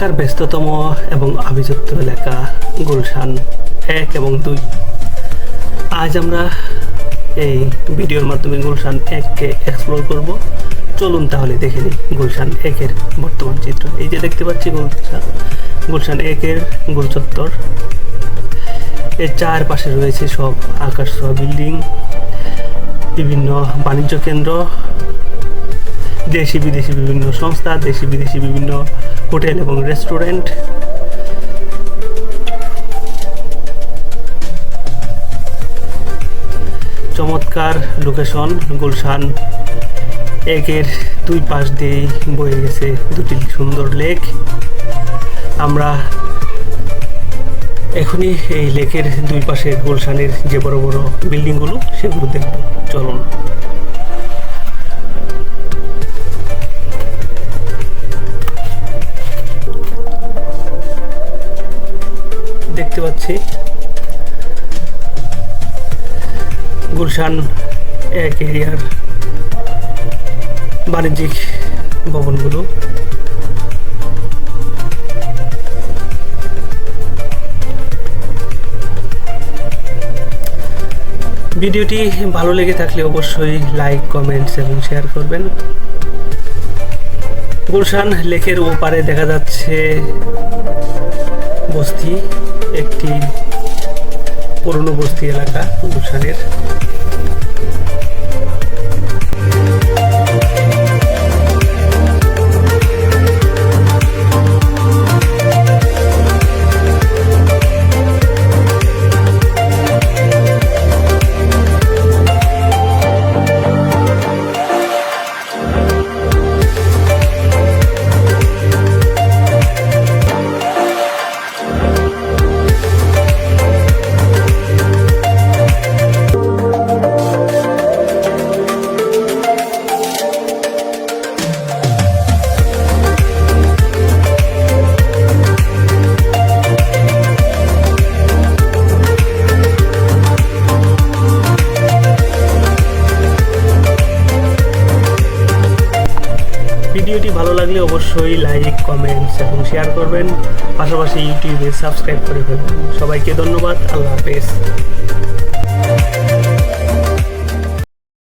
ঢাকার ব্যস্ততম এবং আভিজাত্য এলাকা গুলশান 1 এবং 2। আজ আমরা এই ভিডিওর মাধ্যমে গুলশান 1-কে এক্সপ্লোর করব। চলুন তাহলে দেখে নিই গুলশান 1-এর বর্তমান চিত্র। এই যে দেখতে পাচ্ছি গুলশান 1-এর গোলচত্বর। এর চারপাশে রয়েছে সব আকাশ ছোঁয়া বিল্ডিং, বিভিন্ন বাণিজ্য কেন্দ্র, দেশি বিদেশি বিভিন্ন সংস্থা, দেশি বিদেশি বিভিন্ন হোটেল এবং রেস্টুরেন্ট। চমৎকার লোকেশন। গুলশান 1-এর দুই পাশ দিয়েই বয়ে গেছে দুটি সুন্দর লেক। আমরা এখনই এই লেকের দুই পাশের গুলশানের যে বড় বড় বিল্ডিংগুলো সেগুলো দেখব। চলুন। দেখতে পাচ্ছি গুলশান 1 এরিয়ার বাণিজ্যিক ভবনগুলো। ভিডিওটি ভালো লেগে থাকলে অবশ্যই লাইক, কমেন্টস এবং শেয়ার করবেন। গুলশান লেকের ওপারে দেখা যাচ্ছে বস্তি, একটি পুরনো বস্তি এলাকা গুলশানের। ভিডিওটি ভালো লাগলে অবশ্যই লাইক, কমেন্টস এবং শেয়ার করবেন। পাশাপাশি ইউটিউবে সাবস্ক্রাইব করে ফেলবেন। সবাইকে ধন্যবাদ। আল্লাহ হাফেজ।